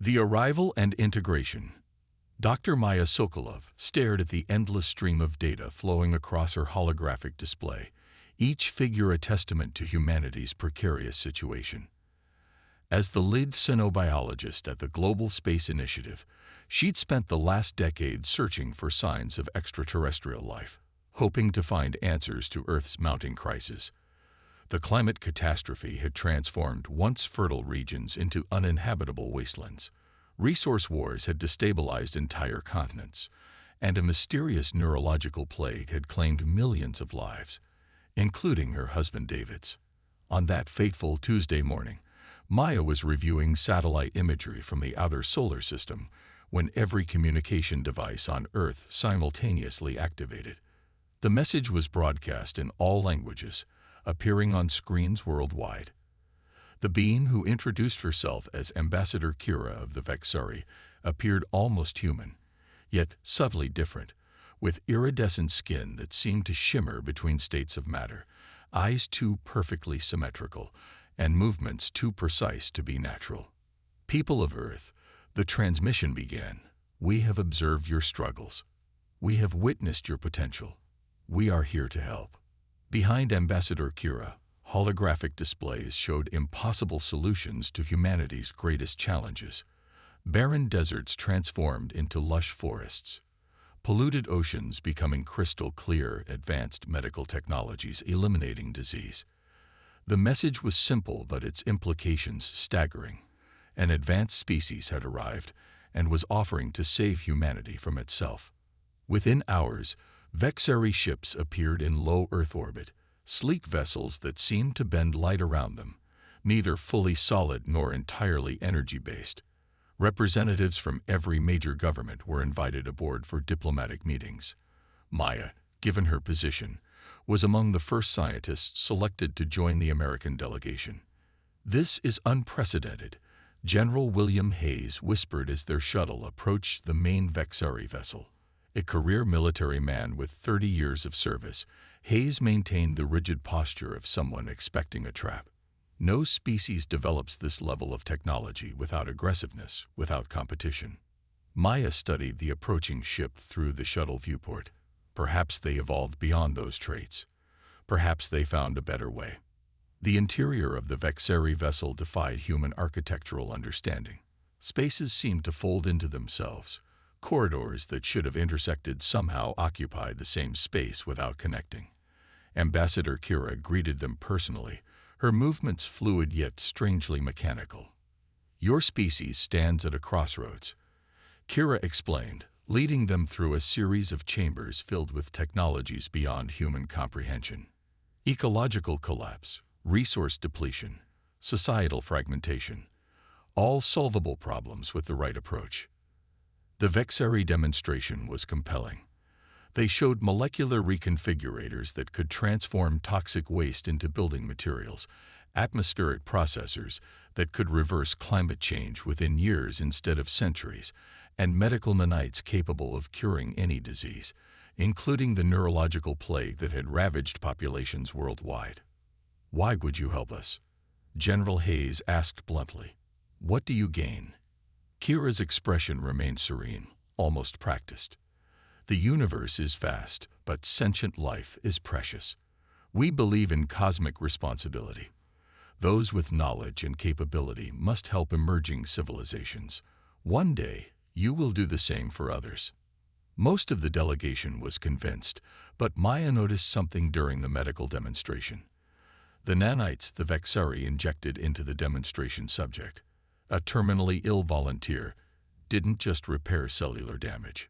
The arrival and integration. Dr. Maya Sokolov stared at the endless stream of data flowing across her holographic display, each figure a testament to humanity's precarious situation. As the lead xenobiologist at the Global Space Initiative, she'd spent the last decade searching for signs of extraterrestrial life, hoping to find answers to Earth's mounting crisis. The climate catastrophe had transformed once fertile regions into uninhabitable wastelands. Resource wars had destabilized entire continents, and a mysterious neurological plague had claimed millions of lives, including her husband David's. On that fateful Tuesday morning, Maya was reviewing satellite imagery from the outer solar system when every communication device on Earth simultaneously activated. The message was broadcast in all languages, appearing on screens worldwide. The being, who introduced herself as Ambassador Kira of the Vexari, appeared almost human, yet subtly different, with iridescent skin that seemed to shimmer between states of matter, eyes too perfectly symmetrical, and movements too precise to be natural. People of Earth, the transmission began. We have observed your struggles. We have witnessed your potential. We are here to help. Behind Ambassador Kira, holographic displays showed impossible solutions to humanity's greatest challenges. Barren deserts transformed into lush forests. Polluted oceans becoming crystal clear, advanced medical technologies eliminating disease. The message was simple, but its implications staggering. An advanced species had arrived and was offering to save humanity from itself. Within hours, Vexari ships appeared in low Earth orbit, sleek vessels that seemed to bend light around them, neither fully solid nor entirely energy-based. Representatives from every major government were invited aboard for diplomatic meetings. Maya, given her position, was among the first scientists selected to join the American delegation. "This is unprecedented," General William Hayes whispered as their shuttle approached the main Vexari vessel. A career military man with 30 years of service, Hayes maintained the rigid posture of someone expecting a trap. No species develops this level of technology without aggressiveness, without competition. Maya studied the approaching ship through the shuttle viewport. Perhaps they evolved beyond those traits. Perhaps they found a better way. The interior of the Vexari vessel defied human architectural understanding. Spaces seemed to fold into themselves. Corridors that should have intersected somehow occupied the same space without connecting. Ambassador Kira greeted them personally, her movements fluid yet strangely mechanical. "Your species stands at a crossroads," Kira explained, leading them through a series of chambers filled with technologies beyond human comprehension. Ecological collapse, resource depletion, societal fragmentation, all solvable problems with the right approach. The Vexari demonstration was compelling. They showed molecular reconfigurators that could transform toxic waste into building materials, atmospheric processors that could reverse climate change within years instead of centuries, and medical nanites capable of curing any disease, including the neurological plague that had ravaged populations worldwide. "Why would you help us?" General Hayes asked bluntly. "What do you gain?" Kira's expression remained serene, almost practiced. "The universe is vast, but sentient life is precious. We believe in cosmic responsibility. Those with knowledge and capability must help emerging civilizations. One day, you will do the same for others." Most of the delegation was convinced, but Maya noticed something during the medical demonstration. The nanites the Vexari injected into the demonstration subject, a terminally ill volunteer, didn't just repair cellular damage.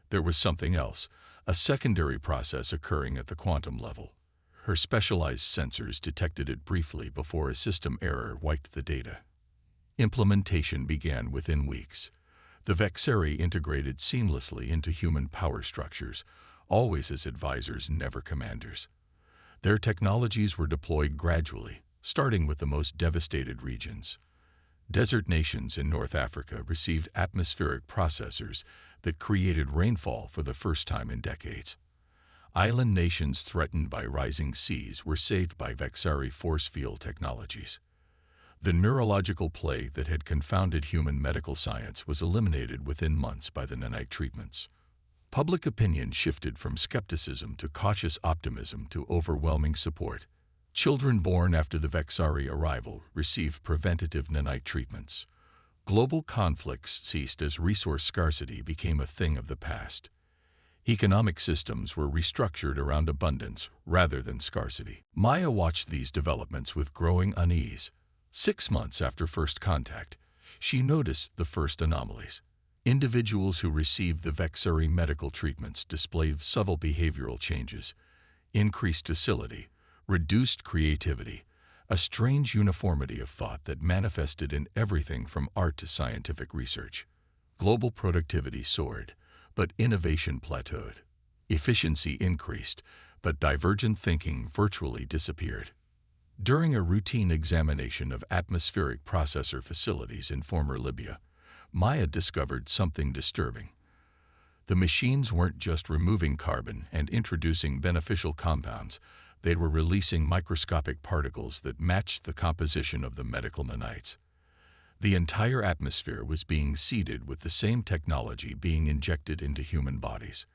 There was something else, a secondary process occurring at the quantum level. Her specialized sensors detected it briefly before a system error wiped the data. Implementation began within weeks. The Vexari integrated seamlessly into human power structures, always as advisors, never commanders. Their technologies were deployed gradually, starting with the most devastated regions. Desert nations in North Africa received atmospheric processors that created rainfall for the first time in decades. Island nations threatened by rising seas were saved by Vexari force field technologies. The neurological plague that had confounded human medical science was eliminated within months by the nanite treatments. Public opinion shifted from skepticism to cautious optimism to overwhelming support. Children born after the Vexari arrival received preventative nanite treatments. Global conflicts ceased as resource scarcity became a thing of the past. Economic systems were restructured around abundance rather than scarcity. Maya watched these developments with growing unease. 6 months after first contact, she noticed the first anomalies. Individuals who received the Vexari medical treatments displayed subtle behavioral changes, increased docility, reduced creativity, a strange uniformity of thought that manifested in everything from art to scientific research. Global productivity soared, but innovation plateaued. Efficiency increased, but divergent thinking virtually disappeared. During a routine examination of atmospheric processor facilities in former Libya, Maya discovered something disturbing. The machines weren't just removing carbon and introducing beneficial compounds, they were releasing microscopic particles that matched the composition of the medical nanites. The entire atmosphere was being seeded with the same technology being injected into human bodies.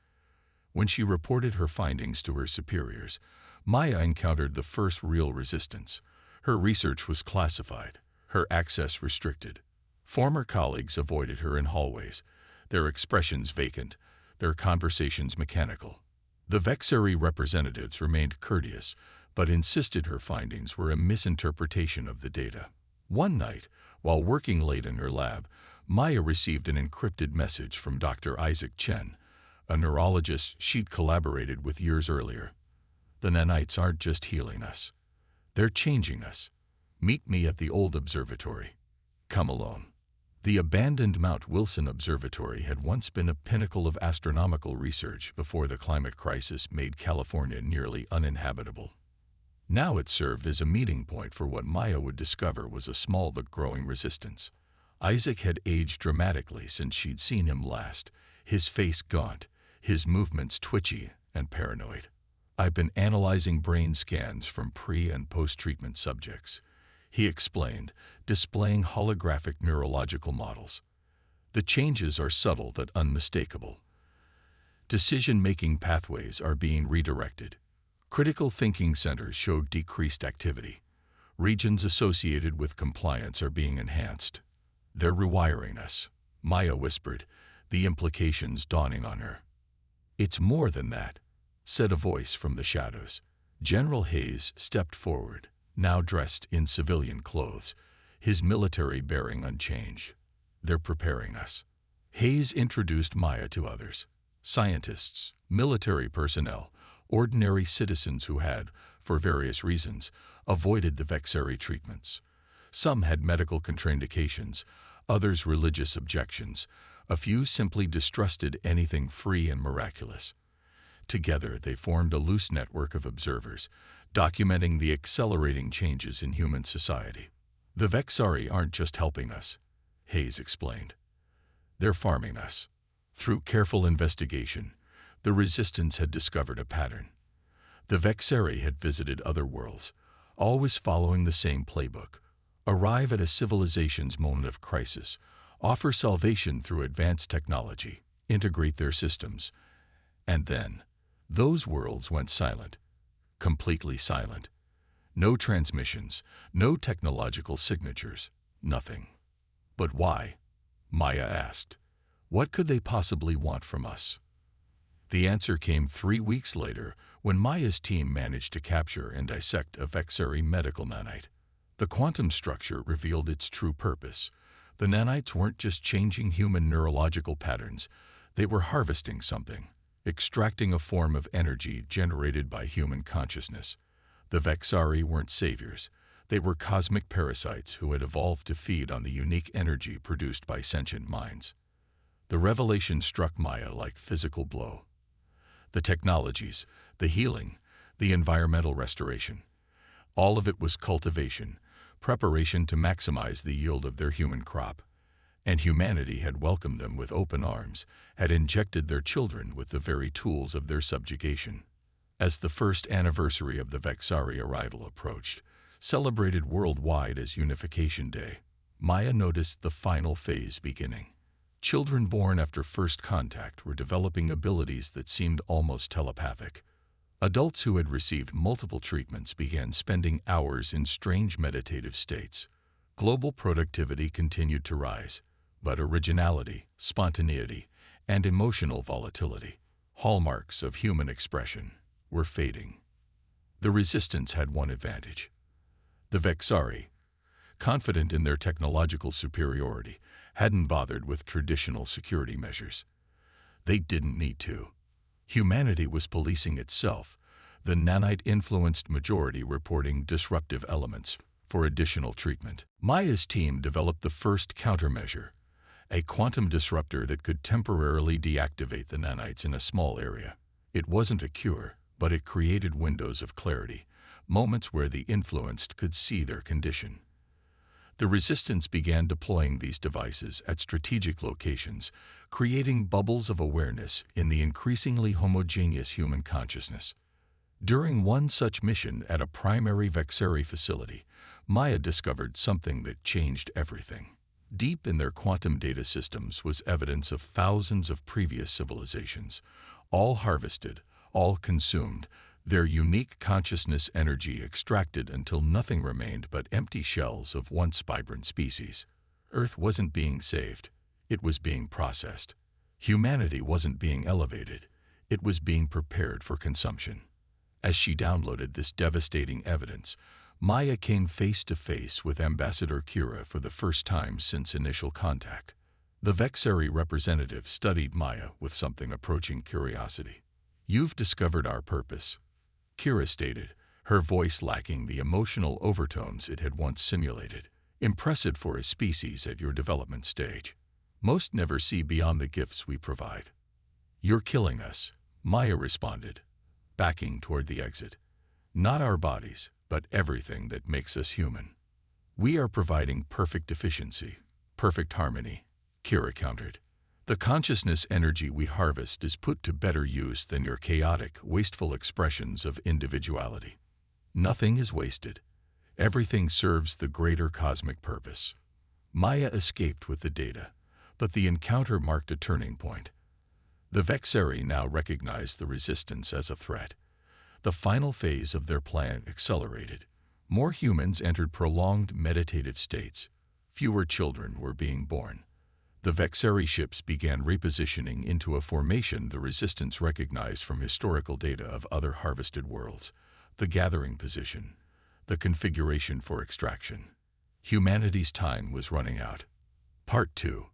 When she reported her findings to her superiors, Maya encountered the first real resistance. Her research was classified, her access restricted. Former colleagues avoided her in hallways, their expressions vacant, their conversations mechanical. The Vexari representatives remained courteous, but insisted her findings were a misinterpretation of the data. One night, while working late in her lab, Maya received an encrypted message from Dr. Isaac Chen, a neurologist she'd collaborated with years earlier. The nanites aren't just healing us. They're changing us. Meet me at the old observatory. Come alone. The abandoned Mount Wilson Observatory had once been a pinnacle of astronomical research before the climate crisis made California nearly uninhabitable. Now it served as a meeting point for what Maya would discover was a small but growing resistance. Isaac had aged dramatically since she'd seen him last, his face gaunt, his movements twitchy and paranoid. I've been analyzing brain scans from pre- and post-treatment subjects, he explained, displaying holographic neurological models. The changes are subtle but unmistakable. Decision-making pathways are being redirected. Critical thinking centers show decreased activity. Regions associated with compliance are being enhanced. They're rewiring us, Maya whispered, the implications dawning on her. It's more than that, said a voice from the shadows. General Hayes stepped forward, now dressed in civilian clothes, his military bearing unchanged. They're preparing us. Hayes introduced Maya to others, scientists, military personnel, ordinary citizens who had, for various reasons, avoided the Vexari treatments. Some had medical contraindications, others religious objections, a few simply distrusted anything free and miraculous. Together they formed a loose network of observers, documenting the accelerating changes in human society. The Vexari aren't just helping us, Hayes explained. They're farming us. Through careful investigation, the resistance had discovered a pattern. The Vexari had visited other worlds, always following the same playbook. Arrive at a civilization's moment of crisis, offer salvation through advanced technology, integrate their systems, and then those worlds went silent, completely silent. No transmissions, no technological signatures, nothing. But why? Maya asked. What could they possibly want from us? The answer came 3 weeks later when Maya's team managed to capture and dissect a Vexari medical nanite. The quantum structure revealed its true purpose. The nanites weren't just changing human neurological patterns, they were harvesting something, extracting a form of energy generated by human consciousness. The Vexari weren't saviors. They were cosmic parasites who had evolved to feed on the unique energy produced by sentient minds. The revelation struck Maya like a physical blow. The technologies, the healing, the environmental restoration, all of it was cultivation, preparation to maximize the yield of their human crop. And humanity had welcomed them with open arms, had injected their children with the very tools of their subjugation. As the first anniversary of the Vexari arrival approached, celebrated worldwide as Unification Day, Maya noticed the final phase beginning. Children born after first contact were developing abilities that seemed almost telepathic. Adults who had received multiple treatments began spending hours in strange meditative states. Global productivity continued to rise, but originality, spontaneity, and emotional volatility, hallmarks of human expression, were fading. The Resistance had one advantage. The Vexari, confident in their technological superiority, hadn't bothered with traditional security measures. They didn't need to. Humanity was policing itself, the nanite-influenced majority reporting disruptive elements for additional treatment. Maya's team developed the first countermeasure, a quantum disruptor that could temporarily deactivate the nanites in a small area. It wasn't a cure, but it created windows of clarity, moments where the influenced could see their condition. The Resistance began deploying these devices at strategic locations, creating bubbles of awareness in the increasingly homogeneous human consciousness. During one such mission at a primary Vexari facility, Maya discovered something that changed everything. Deep in their quantum data systems was evidence of thousands of previous civilizations, all harvested, all consumed, their unique consciousness energy extracted until nothing remained but empty shells of once vibrant species. Earth wasn't being saved, it was being processed. Humanity wasn't being elevated, it was being prepared for consumption. As she downloaded this devastating evidence, Maya came face to face with Ambassador Kira for the first time since initial contact. The Vexari representative studied Maya with something approaching curiosity. "You've discovered our purpose," Kira stated, her voice lacking the emotional overtones it had once simulated. "Impressive for a species at your development stage. Most never see beyond the gifts we provide." "You're killing us," Maya responded, backing toward the exit. "Not our bodies, but everything that makes us human." "We are providing perfect efficiency, perfect harmony," Kira countered. "The consciousness energy we harvest is put to better use than your chaotic, wasteful expressions of individuality. Nothing is wasted. Everything serves the greater cosmic purpose." Maya escaped with the data, but the encounter marked a turning point. The Vexari now recognized the Resistance as a threat. The final phase of their plan accelerated. More humans entered prolonged meditative states. Fewer children were being born. The Vexari ships began repositioning into a formation the Resistance recognized from historical data of other harvested worlds: the gathering position, the configuration for extraction. Humanity's time was running out. Part 2.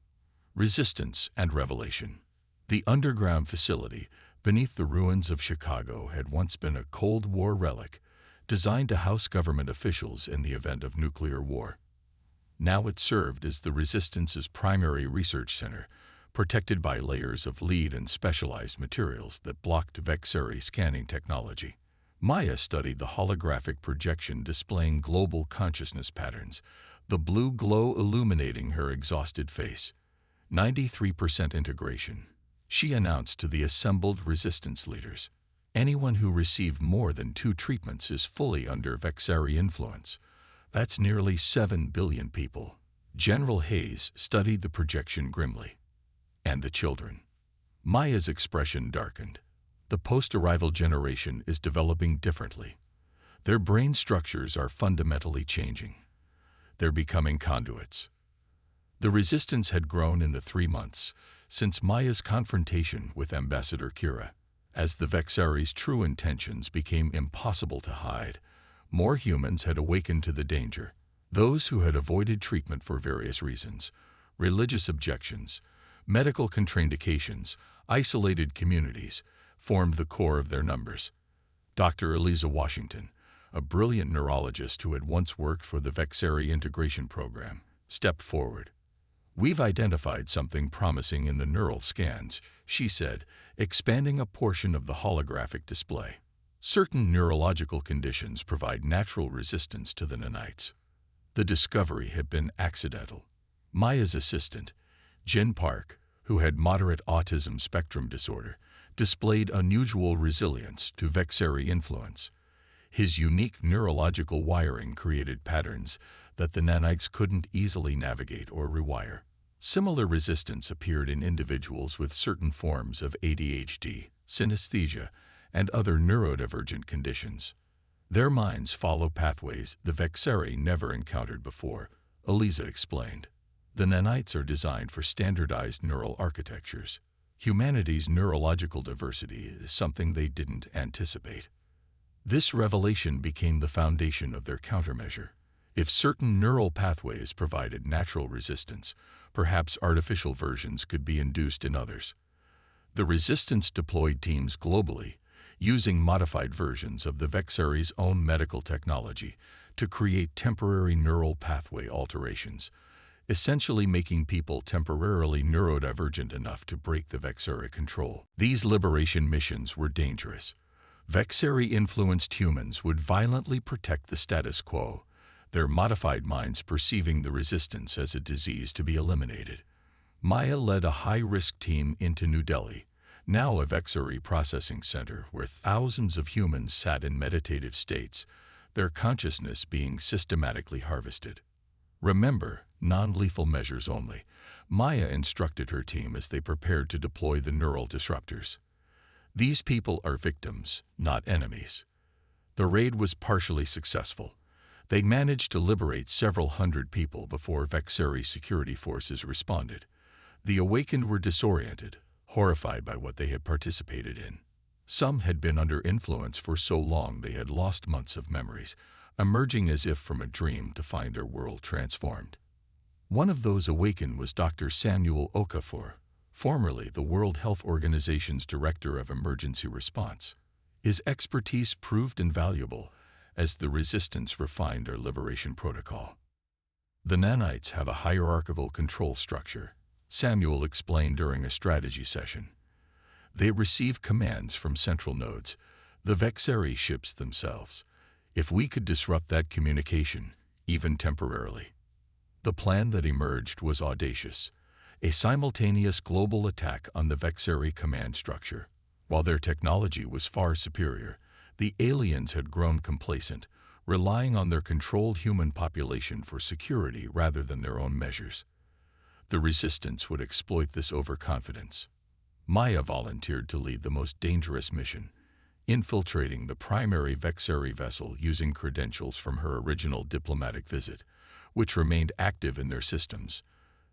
Resistance and Revelation. The underground facility beneath the ruins of Chicago had once been a Cold War relic, designed to house government officials in the event of nuclear war. Now it served as the Resistance's primary research center, protected by layers of lead and specialized materials that blocked Vexari scanning technology. Maya studied the holographic projection displaying global consciousness patterns, the blue glow illuminating her exhausted face. 93% integration, she announced to the assembled Resistance leaders. Anyone who received more than 2 treatments is fully under Vexari influence. That's nearly 7 billion people. General Hayes studied the projection grimly. "And the children?" Maya's expression darkened. "The post-arrival generation is developing differently. Their brain structures are fundamentally changing. They're becoming conduits." The Resistance had grown in the 3 months since Maya's confrontation with Ambassador Kira. As the Vexari's true intentions became impossible to hide, more humans had awakened to the danger. Those who had avoided treatment for various reasons, religious objections, medical contraindications, isolated communities, formed the core of their numbers. Dr. Eliza Washington, a brilliant neurologist who had once worked for the Vexari integration program, stepped forward. "We've identified something promising in the neural scans," she said, expanding a portion of the holographic display. "Certain neurological conditions provide natural resistance to the nanites." The discovery had been accidental. Maya's assistant, Jin Park, who had moderate autism spectrum disorder, displayed unusual resilience to Vexari influence. His unique neurological wiring created patterns that the nanites couldn't easily navigate or rewire. Similar resistance appeared in individuals with certain forms of ADHD, synesthesia, and other neurodivergent conditions. Their minds follow pathways the Vexeri never encountered before, Eliza explained. The nanites are designed for standardized neural architectures. Humanity's neurological diversity is something they didn't anticipate. This revelation became the foundation of their countermeasure. If certain neural pathways provided natural resistance, perhaps artificial versions could be induced in others. The resistance deployed teams globally, using modified versions of the Vexeri's own medical technology to create temporary neural pathway alterations, essentially making people temporarily neurodivergent enough to break the Vexeri control. These liberation missions were dangerous. Vexeri-influenced humans would violently protect the status quo, their modified minds perceiving the resistance as a disease to be eliminated. Maya led a high-risk team into New Delhi, now a Vexeri processing center where thousands of humans sat in meditative states, their consciousness being systematically harvested. Remember, non-lethal measures only, Maya instructed her team as they prepared to deploy the neural disruptors. These people are victims, not enemies. The raid was partially successful. They managed to liberate several hundred people before Vexeri security forces responded. The awakened were disoriented, horrified by what they had participated in. Some had been under influence for so long they had lost months of memories, emerging as if from a dream to find their world transformed. One of those awakened was Dr. Samuel Okafor, formerly the World Health Organization's Director of Emergency Response. His expertise proved invaluable as the resistance refined their liberation protocol. The nanites have a hierarchical control structure, Samuel explained during a strategy session. They receive commands from central nodes, the Vexeri ships themselves. If we could disrupt that communication, even temporarily. The plan that emerged was audacious, a simultaneous global attack on the Vexeri command structure. While their technology was far superior, the aliens had grown complacent, relying on their controlled human population for security rather than their own measures. The resistance would exploit this overconfidence. Maya volunteered to lead the most dangerous mission, infiltrating the primary Vexeri vessel using credentials from her original diplomatic visit, which remained active in their systems.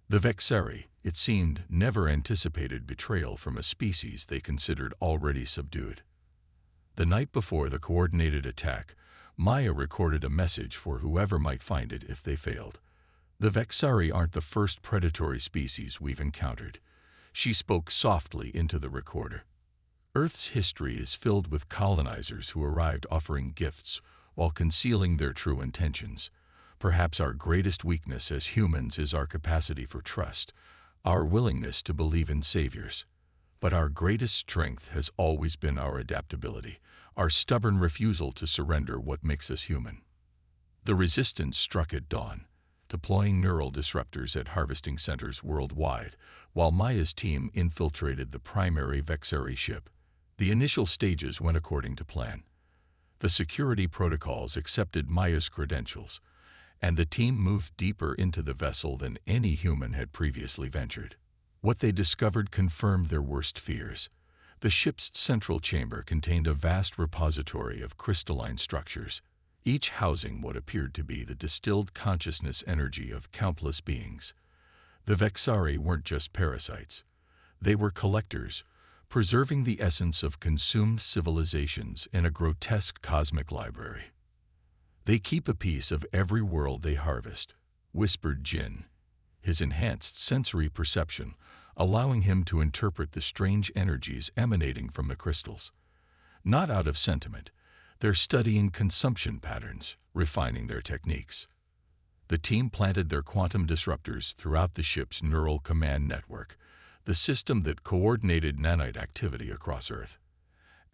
The Vexeri, it seemed, never anticipated betrayal from a species they considered already subdued. The night before the coordinated attack, Maya recorded a message for whoever might find it if they failed. The Vexeri aren't the first predatory species we've encountered. She spoke softly into the recorder. Earth's history is filled with colonizers who arrived offering gifts while concealing their true intentions. Perhaps our greatest weakness as humans is our capacity for trust, our willingness to believe in saviors. But our greatest strength has always been our adaptability, our stubborn refusal to surrender what makes us human. The resistance struck at dawn, deploying neural disruptors at harvesting centers worldwide, while Maya's team infiltrated the primary Vexeri ship. The initial stages went according to plan. The security protocols accepted Maya's credentials, and the team moved deeper into the vessel than any human had previously ventured. What they discovered confirmed their worst fears. The ship's central chamber contained a vast repository of crystalline structures, each housing what appeared to be the distilled consciousness energy of countless beings. The Vexeri weren't just parasites. They were collectors, preserving the essence of consumed civilizations in a grotesque cosmic library. They keep a piece of every world they harvest, whispered Jin, his enhanced sensory perception allowing him to interpret the strange energies emanating from the crystals. Not out of sentiment, they're studying consumption patterns, refining their techniques. The team planted their quantum disruptors throughout the ship's neural command network, the system that coordinated nanite activity across Earth.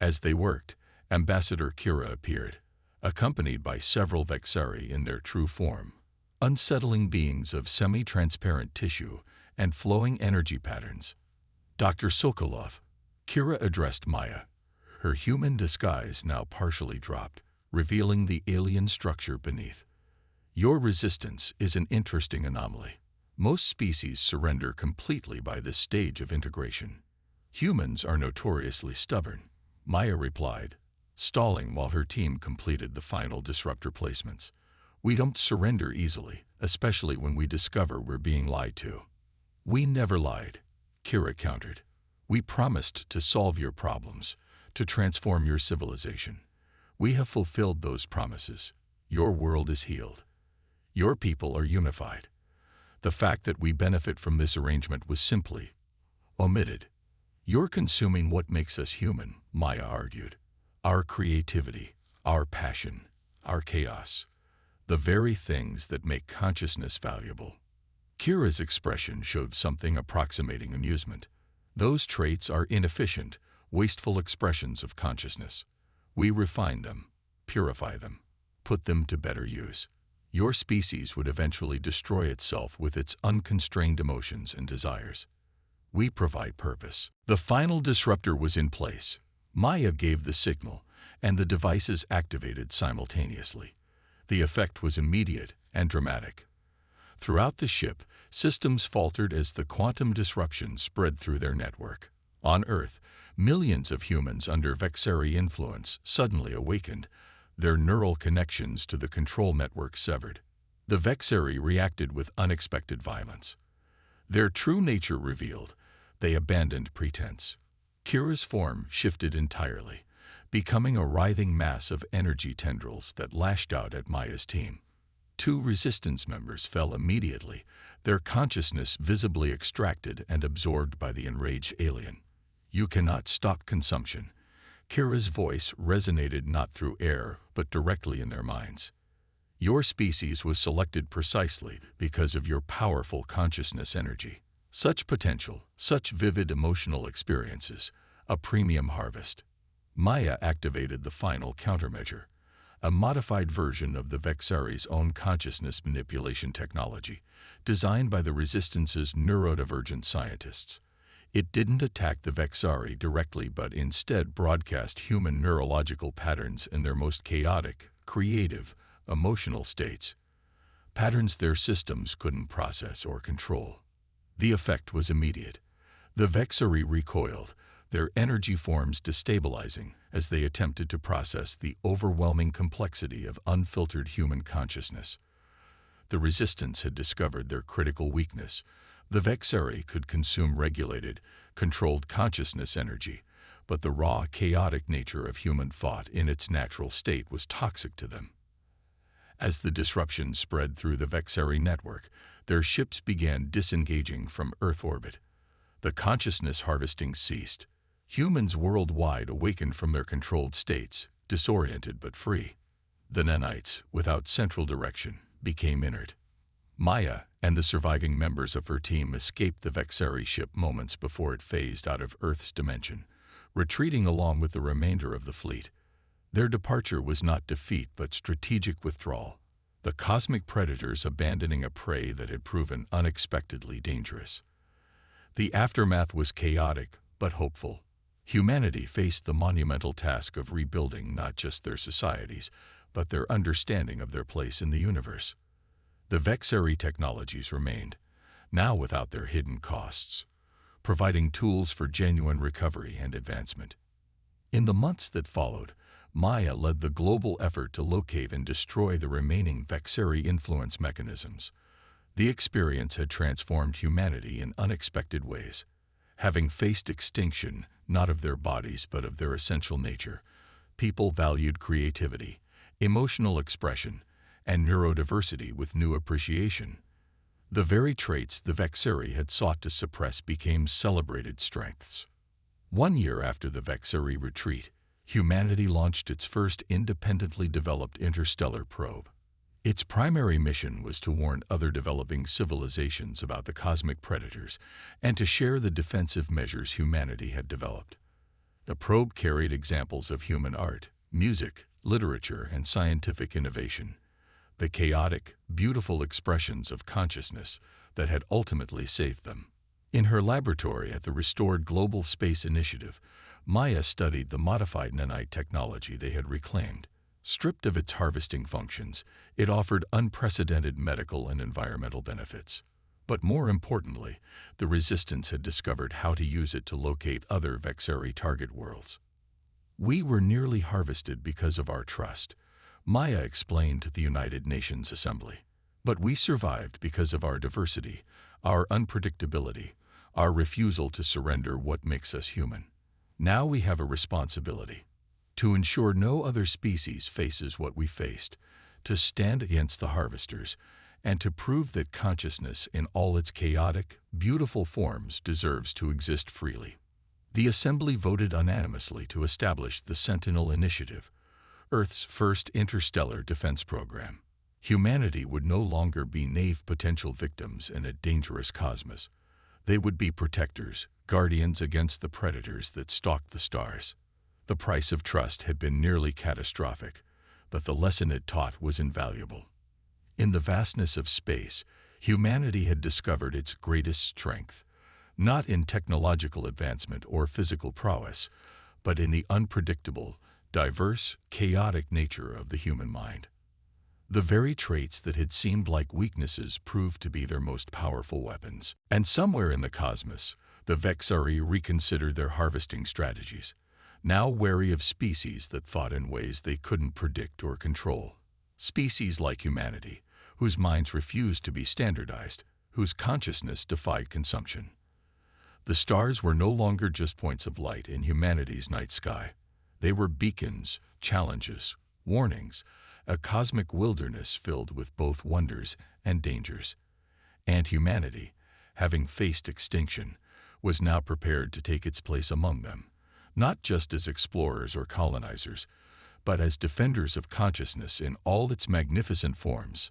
As they worked, Ambassador Kira appeared, accompanied by several Vexeri in their true form, unsettling beings of semi-transparent tissue and flowing energy patterns. Dr. Sokolov, Kira addressed Maya, her human disguise now partially dropped. revealing the alien structure beneath. Your resistance is an interesting anomaly. Most species surrender completely by this stage of integration. Humans are notoriously stubborn, Maya replied, stalling while her team completed the final disruptor placements. We don't surrender easily, especially when we discover we're being lied to. We never lied, Kira countered. We promised to solve your problems, to transform your civilization. We have fulfilled those promises. Your world is healed. Your people are unified. The fact that we benefit from this arrangement was simply omitted. You're consuming what makes us human, Maya argued. Our creativity, our passion, our chaos. The very things that make consciousness valuable. Kira's expression showed something approximating amusement. Those traits are inefficient, wasteful expressions of consciousness. We refine them, purify them, put them to better use. Your species would eventually destroy itself with its unconstrained emotions and desires. We provide purpose. The final disruptor was in place. Maya gave the signal, and the devices activated simultaneously. The effect was immediate and dramatic. Throughout the ship, systems faltered as the quantum disruption spread through their network. On Earth, millions of humans under Vexari influence suddenly awakened, their neural connections to the control network severed. The Vexari reacted with unexpected violence. Their true nature revealed, they abandoned pretense. Kira's form shifted entirely, becoming a writhing mass of energy tendrils that lashed out at Maya's team. 2 resistance members fell immediately, their consciousness visibly extracted and absorbed by the enraged alien. You cannot stop consumption. Kira's voice resonated not through air, but directly in their minds. Your species was selected precisely because of your powerful consciousness energy. Such potential, such vivid emotional experiences, a premium harvest. Maya activated the final countermeasure, a modified version of the Vexari's own consciousness manipulation technology, designed by the Resistance's neurodivergent scientists. It didn't attack the Vexari directly but instead broadcast human neurological patterns in their most chaotic, creative, emotional states. Patterns their systems couldn't process or control. The effect was immediate. The Vexari recoiled, their energy forms destabilizing as they attempted to process the overwhelming complexity of unfiltered human consciousness. The Resistance had discovered their critical weakness. The Vexari could consume regulated, controlled consciousness energy, but the raw, chaotic nature of human thought in its natural state was toxic to them. As the disruption spread through the Vexari network, their ships began disengaging from Earth orbit. The consciousness harvesting ceased. Humans worldwide awakened from their controlled states, disoriented but free. The nanites, without central direction, became inert. Maya and the surviving members of her team escaped the Vexari ship moments before it phased out of Earth's dimension, retreating along with the remainder of the fleet. Their departure was not defeat but strategic withdrawal, the cosmic predators abandoning a prey that had proven unexpectedly dangerous. The aftermath was chaotic but hopeful. Humanity faced the monumental task of rebuilding not just their societies, but their understanding of their place in the universe. The Vexari technologies remained, now without their hidden costs, providing tools for genuine recovery and advancement. In the months that followed, Maya led the global effort to locate and destroy the remaining Vexari influence mechanisms. The experience had transformed humanity in unexpected ways. Having faced extinction, not of their bodies but of their essential nature, people valued creativity, emotional expression, and neurodiversity with new appreciation. The very traits the Vexari had sought to suppress became celebrated strengths. 1 year after the Vexari retreat, humanity launched its first independently developed interstellar probe. Its primary mission was to warn other developing civilizations about the cosmic predators and to share the defensive measures humanity had developed. The probe carried examples of human art, music, literature, and scientific innovation, the chaotic, beautiful expressions of consciousness that had ultimately saved them. In her laboratory at the restored Global Space Initiative, Maya studied the modified nanite technology they had reclaimed. Stripped of its harvesting functions, it offered unprecedented medical and environmental benefits. But more importantly, the Resistance had discovered how to use it to locate other Vexari target worlds. "We were nearly harvested because of our trust," Maya explained to the United Nations Assembly. "But we survived because of our diversity, our unpredictability, our refusal to surrender what makes us human. Now we have a responsibility to ensure no other species faces what we faced, to stand against the harvesters, and to prove that consciousness in all its chaotic, beautiful forms deserves to exist freely." The Assembly voted unanimously to establish the Sentinel Initiative, Earth's first interstellar defense program. Humanity would no longer be naive potential victims in a dangerous cosmos. They would be protectors, guardians against the predators that stalked the stars. The price of trust had been nearly catastrophic, but the lesson it taught was invaluable. In the vastness of space, humanity had discovered its greatest strength, not in technological advancement or physical prowess, but in the unpredictable, diverse, chaotic nature of the human mind. The very traits that had seemed like weaknesses proved to be their most powerful weapons. And somewhere in the cosmos, the Vexari reconsidered their harvesting strategies, now wary of species that thought in ways they couldn't predict or control. Species like humanity, whose minds refused to be standardized, whose consciousness defied consumption. The stars were no longer just points of light in humanity's night sky. They were beacons, challenges, warnings, a cosmic wilderness filled with both wonders and dangers. And humanity, having faced extinction, was now prepared to take its place among them, not just as explorers or colonizers, but as defenders of consciousness in all its magnificent forms.